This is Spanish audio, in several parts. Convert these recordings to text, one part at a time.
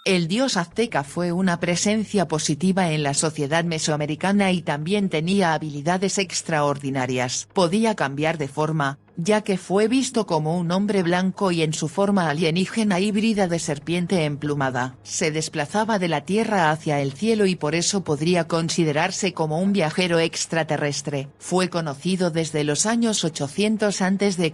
El dios azteca fue una presencia positiva en la sociedad mesoamericana y también tenía habilidades extraordinarias. Podía cambiar de forma, ya que fue visto como un hombre blanco y en su forma alienígena híbrida de serpiente emplumada. Se desplazaba de la tierra hacia el cielo y por eso podría considerarse como un viajero extraterrestre. Fue conocido desde los años 800 a.C.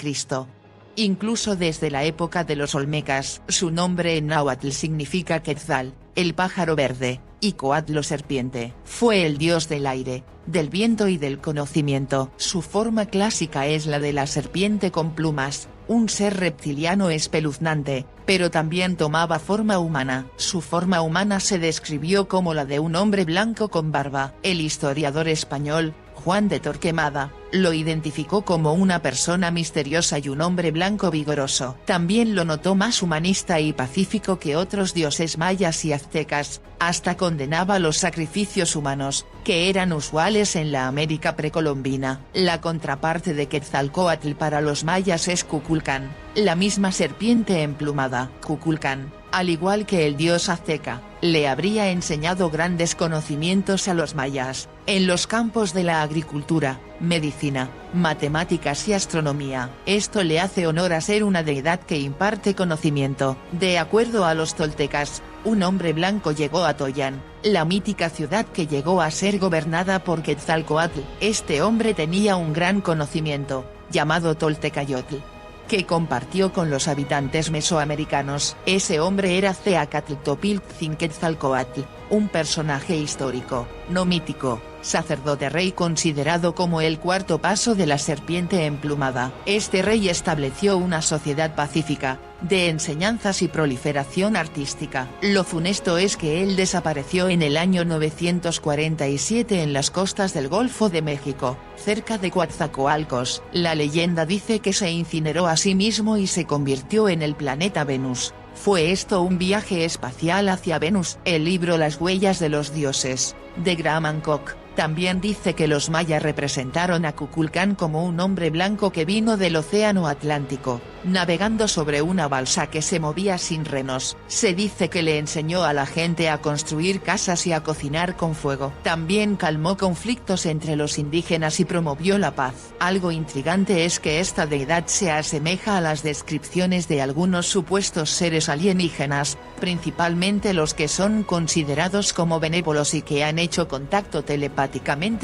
Incluso desde la época de los olmecas. Su nombre en náhuatl significa Quetzal, el pájaro verde, y Coatl o serpiente. Fue el dios del aire, del viento y del conocimiento. Su forma clásica es la de la serpiente con plumas, un ser reptiliano espeluznante, pero también tomaba forma humana. Su forma humana se describió como la de un hombre blanco con barba. El historiador español, Juan de Torquemada, lo identificó como una persona misteriosa y un hombre blanco vigoroso. También lo notó más humanista y pacífico que otros dioses mayas y aztecas, hasta condenaba los sacrificios humanos, que eran usuales en la América precolombina. La contraparte de Quetzalcóatl para los mayas es Cuculcán, la misma serpiente emplumada. Cuculcán, al igual que el dios azteca, le habría enseñado grandes conocimientos a los mayas, en los campos de la agricultura, medicina, matemáticas y astronomía. Esto le hace honor a ser una deidad que imparte conocimiento. De acuerdo a los toltecas, un hombre blanco llegó a Toyán, la mítica ciudad que llegó a ser gobernada por Quetzalcóatl. Este hombre tenía un gran conocimiento, llamado Toltecayotl, que compartió con los habitantes mesoamericanos. Ese hombre era Teacatl-Topiltzin-Quetzalcóatl, un personaje histórico, no mítico, sacerdote rey considerado como el cuarto paso de la serpiente emplumada. Este rey estableció una sociedad pacífica, de enseñanzas y proliferación artística. Lo funesto es que él desapareció en el año 947 en las costas del Golfo de México, cerca de Coatzacoalcos. La leyenda dice que se incineró a sí mismo y se convirtió en el planeta Venus. ¿Fue esto un viaje espacial hacia Venus? El libro Las huellas de los dioses, de Graham Hancock, también dice que los mayas representaron a Cuculcán como un hombre blanco que vino del océano Atlántico, navegando sobre una balsa que se movía sin remos. Se dice que le enseñó a la gente a construir casas y a cocinar con fuego. También calmó conflictos entre los indígenas y promovió la paz. Algo intrigante es que esta deidad se asemeja a las descripciones de algunos supuestos seres alienígenas, principalmente los que son considerados como benévolos y que han hecho contacto telepáticamente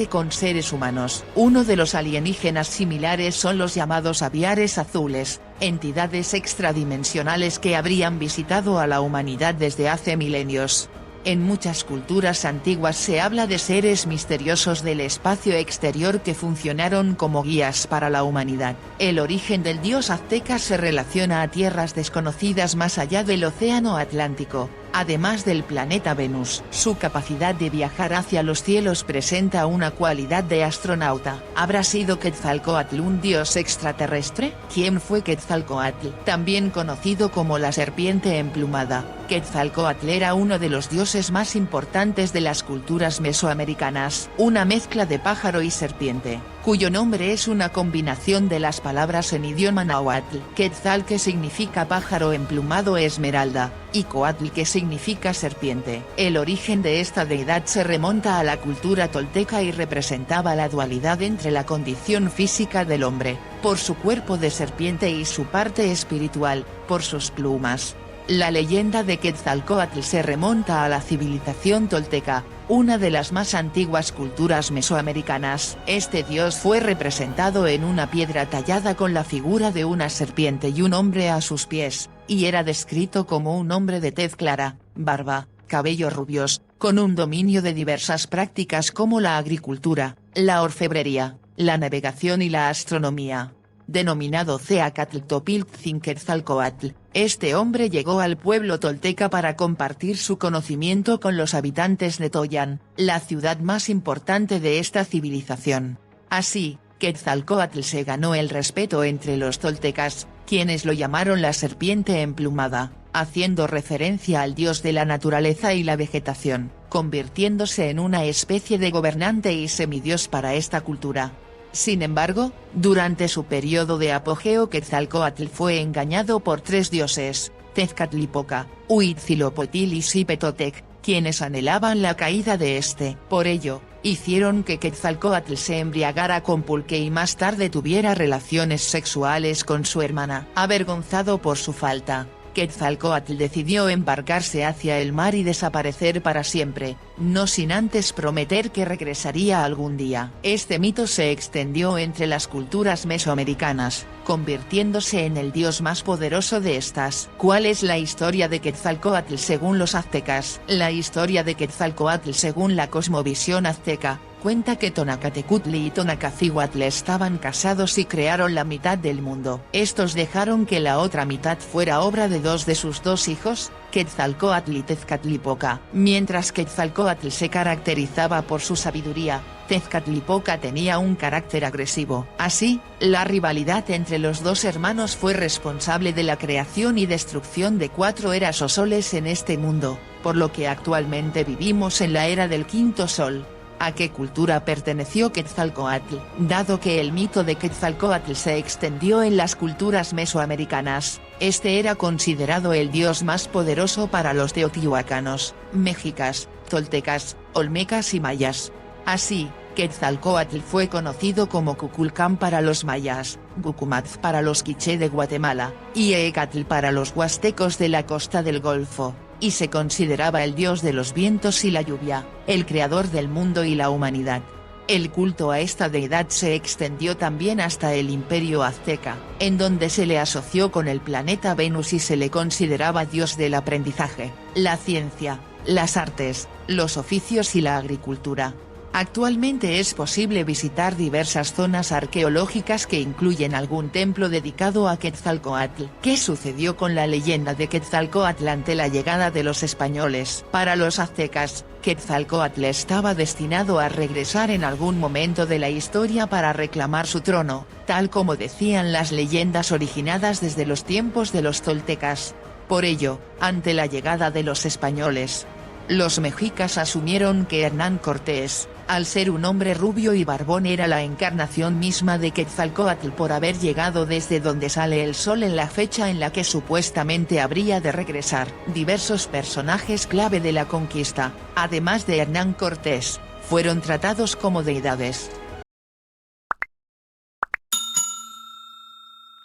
con seres humanos. Uno de los alienígenas similares son los llamados aviares azules, entidades extradimensionales que habrían visitado a la humanidad desde hace milenios. En muchas culturas antiguas se habla de seres misteriosos del espacio exterior que funcionaron como guías para la humanidad. El origen del dios azteca se relaciona a tierras desconocidas más allá del océano Atlántico. Además del planeta Venus, su capacidad de viajar hacia los cielos presenta una cualidad de astronauta. ¿Habrá sido Quetzalcóatl un dios extraterrestre? ¿Quién fue Quetzalcóatl? También conocido como la serpiente emplumada, Quetzalcóatl era uno de los dioses más importantes de las culturas mesoamericanas, una mezcla de pájaro y serpiente, cuyo nombre es una combinación de las palabras en idioma náhuatl. Quetzal, que significa pájaro emplumado, esmeralda, y Coatl, que significa serpiente. El origen de esta deidad se remonta a la cultura tolteca y representaba la dualidad entre la condición física del hombre, por su cuerpo de serpiente, y su parte espiritual, por sus plumas. La leyenda de Quetzalcóatl se remonta a la civilización tolteca, una de las más antiguas culturas mesoamericanas. Este dios fue representado en una piedra tallada con la figura de una serpiente y un hombre a sus pies, y era descrito como un hombre de tez clara, barba, cabellos rubios, con un dominio de diversas prácticas como la agricultura, la orfebrería, la navegación y la astronomía. Denominado Teacatl-Topiltzin-Quetzalcóatl, este hombre llegó al pueblo tolteca para compartir su conocimiento con los habitantes de Toyán, la ciudad más importante de esta civilización. Así, Quetzalcóatl se ganó el respeto entre los toltecas, quienes lo llamaron la serpiente emplumada, haciendo referencia al dios de la naturaleza y la vegetación, convirtiéndose en una especie de gobernante y semidios para esta cultura. Sin embargo, durante su periodo de apogeo Quetzalcóatl fue engañado por tres dioses, Tezcatlipoca, Huitzilopochtli y Xipetotec, quienes anhelaban la caída de este. Por ello, hicieron que Quetzalcóatl se embriagara con pulque y más tarde tuviera relaciones sexuales con su hermana. Avergonzado por su falta, Quetzalcóatl decidió embarcarse hacia el mar y desaparecer para siempre, no sin antes prometer que regresaría algún día. Este mito se extendió entre las culturas mesoamericanas, convirtiéndose en el dios más poderoso de estas. ¿Cuál es la historia de Quetzalcóatl según los aztecas? La historia de Quetzalcóatl según la cosmovisión azteca cuenta que Tonacatecutli y Tonacacihuatl estaban casados y crearon la mitad del mundo. Estos dejaron que la otra mitad fuera obra de dos de sus dos hijos, Quetzalcóatl y Tezcatlipoca. Mientras Quetzalcóatl se caracterizaba por su sabiduría, Tezcatlipoca tenía un carácter agresivo. Así, la rivalidad entre los dos hermanos fue responsable de la creación y destrucción de 4 eras o soles en este mundo, por lo que actualmente vivimos en la era del quinto sol. ¿A qué cultura perteneció Quetzalcóatl? Dado que el mito de Quetzalcóatl se extendió en las culturas mesoamericanas, este era considerado el dios más poderoso para los teotihuacanos, mexicas, toltecas, olmecas y mayas. Así, Quetzalcóatl fue conocido como Cuculcán para los mayas, Gucumatz para los quiché de Guatemala, y Ecatl para los huastecos de la costa del Golfo, y se consideraba el dios de los vientos y la lluvia, el creador del mundo y la humanidad. El culto a esta deidad se extendió también hasta el Imperio Azteca, en donde se le asoció con el planeta Venus y se le consideraba dios del aprendizaje, la ciencia, las artes, los oficios y la agricultura. Actualmente es posible visitar diversas zonas arqueológicas que incluyen algún templo dedicado a Quetzalcóatl. ¿Qué sucedió con la leyenda de Quetzalcóatl ante la llegada de los españoles? Para los aztecas, Quetzalcóatl estaba destinado a regresar en algún momento de la historia para reclamar su trono, tal como decían las leyendas originadas desde los tiempos de los toltecas. Por ello, ante la llegada de los españoles, los mexicas asumieron que Hernán Cortés, al ser un hombre rubio y barbón, era la encarnación misma de Quetzalcóatl por haber llegado desde donde sale el sol en la fecha en la que supuestamente habría de regresar. Diversos personajes clave de la conquista, además de Hernán Cortés, fueron tratados como deidades.